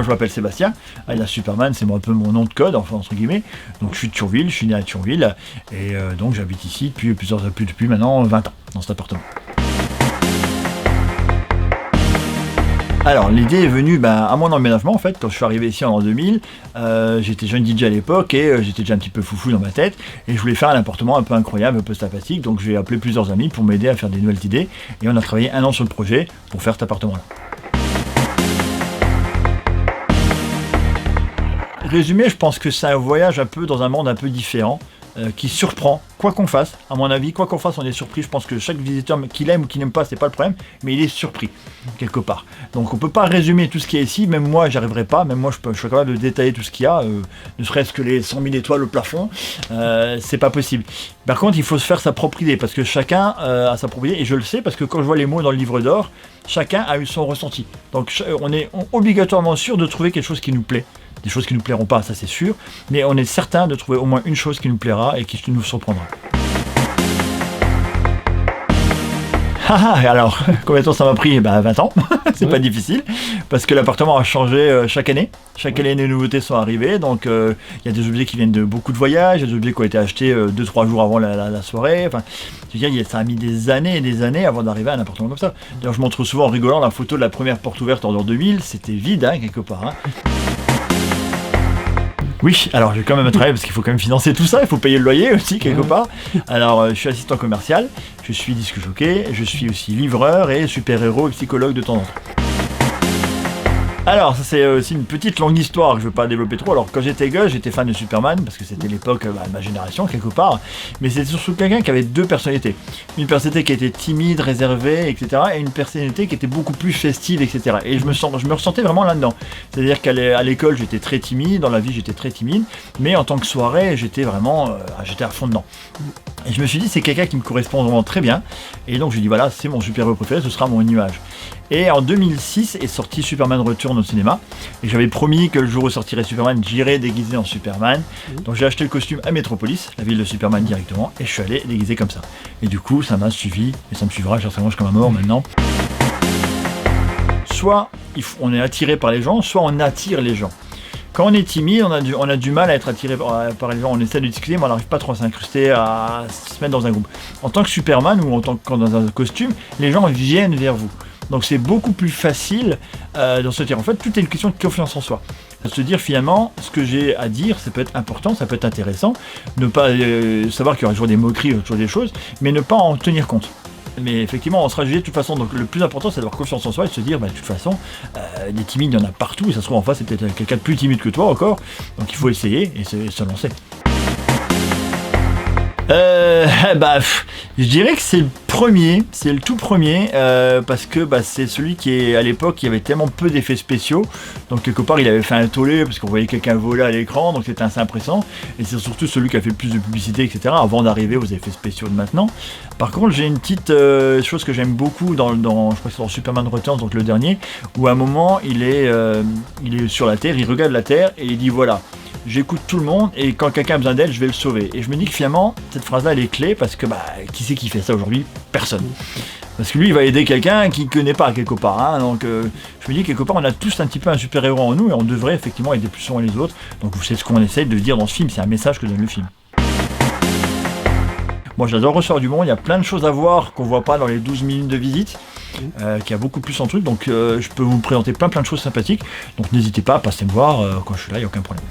moi je m'appelle Sébastien, alias Superman, c'est un peu mon nom de code, enfin entre guillemets. Donc je suis de Thionville, je suis né à Thionville, et donc j'habite ici depuis maintenant 20 ans, dans cet appartement. Alors l'idée est venue à mon emménagement en fait, quand je suis arrivé ici en 2000, j'étais jeune DJ à l'époque et j'étais déjà un petit peu foufou dans ma tête et je voulais faire un appartement un peu incroyable, un peu sympathique, donc j'ai appelé plusieurs amis pour m'aider à faire des nouvelles idées et on a travaillé 1 an sur le projet pour faire cet appartement-là. Résumé, je pense que c'est un voyage un peu dans un monde un peu différent, qui surprend, quoi qu'on fasse, à mon avis, quoi qu'on fasse, on est surpris. Je pense que chaque visiteur, qu'il aime ou qu'il n'aime pas, c'est pas le problème, mais il est surpris, quelque part. Donc on peut pas résumer tout ce qu'il y a ici, même moi j'y arriverai pas, même moi je suis capable de détailler tout ce qu'il y a, ne serait-ce que les 100 000 étoiles au plafond, c'est pas possible. Par contre, il faut se faire sa propre idée, parce que chacun a sa propre idée, et je le sais, parce que quand je vois les mots dans le livre d'or, chacun a eu son ressenti. Donc on est obligatoirement sûr de trouver quelque chose qui nous plaît. Des choses qui nous plairont pas, ça c'est sûr, mais on est certain de trouver au moins une chose qui nous plaira et qui nous surprendra. Alors, combien de temps ça m'a pris ? 20 ans, c'est pas difficile, parce que l'appartement a changé chaque année. Chaque année, des nouveautés sont arrivées, donc il y a des objets qui viennent de beaucoup de voyages, il y a des objets qui ont été achetés 2-3 jours avant la soirée. Enfin, ça a mis des années et des années avant d'arriver à un appartement comme ça. D'ailleurs, je montre souvent en rigolant la photo de la première porte ouverte en l'an 2000, c'était vide, quelque part. Oui, alors j'ai quand même travaillé parce qu'il faut quand même financer tout ça, il faut payer le loyer aussi quelque part. Alors je suis assistant commercial, je suis disque jockey, je suis aussi livreur et super-héros et psychologue de temps en temps. Alors, ça c'est aussi une petite longue histoire que je ne veux pas développer trop. Alors, quand j'étais gosse, j'étais fan de Superman, parce que c'était l'époque de ma génération, quelque part. Mais c'était surtout quelqu'un qui avait 2 personnalités. Une personnalité qui était timide, réservée, etc. Et une personnalité qui était beaucoup plus festive, etc. Et je me ressentais vraiment là-dedans. C'est-à-dire qu'à l'école, j'étais très timide, dans la vie, j'étais très timide. Mais en tant que soirée, j'étais vraiment j'étais à fond dedans. Et je me suis dit, c'est quelqu'un qui me correspond vraiment très bien. Et donc, je lui ai dit, voilà, c'est mon super-héros préféré, ce sera mon image. Et en 2006 est sorti Superman Return au cinéma. Et j'avais promis que le jour où sortirait Superman, j'irais déguisé en Superman. Donc j'ai acheté le costume à Metropolis, la ville de Superman directement, et je suis allé déguisé comme ça. Et du coup, ça m'a suivi, et ça me suivra, certainement jusqu'à ma mort maintenant. Soit on est attiré par les gens, soit on attire les gens. Quand on est timide, on a du mal à être attiré par les gens. On essaie de discuter, mais on n'arrive pas trop à s'incruster, à se mettre dans un groupe. En tant que Superman ou dans un costume, les gens viennent vers vous. Donc c'est beaucoup plus facile de se dire, en fait, tout est une question de confiance en soi. De se dire finalement, ce que j'ai à dire, ça peut être important, ça peut être intéressant, ne pas savoir qu'il y aura toujours des moqueries, toujours des choses, mais ne pas en tenir compte. Mais effectivement, on sera jugé de toute façon, donc le plus important c'est d'avoir confiance en soi et de se dire, de toute façon, des timides, il y en a partout, et ça se trouve en face, c'est peut-être quelqu'un de plus timide que toi encore, donc il faut essayer et se lancer. Je dirais que c'est le tout premier, parce que c'est celui qui est à l'époque, il y avait tellement peu d'effets spéciaux, donc quelque part il avait fait un tollé parce qu'on voyait quelqu'un voler à l'écran, donc c'était assez impressionnant, et c'est surtout celui qui a fait le plus de publicité, etc. avant d'arriver aux effets spéciaux de maintenant. Par contre, j'ai une petite chose que j'aime beaucoup je crois que c'est dans Superman Returns, donc le dernier, où à un moment il est sur la Terre, il regarde la Terre et il dit voilà, j'écoute tout le monde et quand quelqu'un a besoin d'aide, je vais le sauver. Et je me dis que finalement, cette phrase-là, elle est clé parce que qui c'est qui fait ça aujourd'hui ? Personne. Parce que lui, il va aider quelqu'un qu'il ne connaît pas quelque part. Donc je me dis quelque part, on a tous un petit peu un super-héros en nous et on devrait effectivement aider plus souvent les autres. Donc c'est ce qu'on essaye de dire dans ce film, c'est un message que donne le film. Moi j'adore Ressort du Monde, il y a plein de choses à voir qu'on ne voit pas dans les 12 minutes de visite. Qui a beaucoup plus en truc, donc je peux vous présenter plein de choses sympathiques, donc n'hésitez pas à passer me voir quand je suis là, il n'y a aucun problème.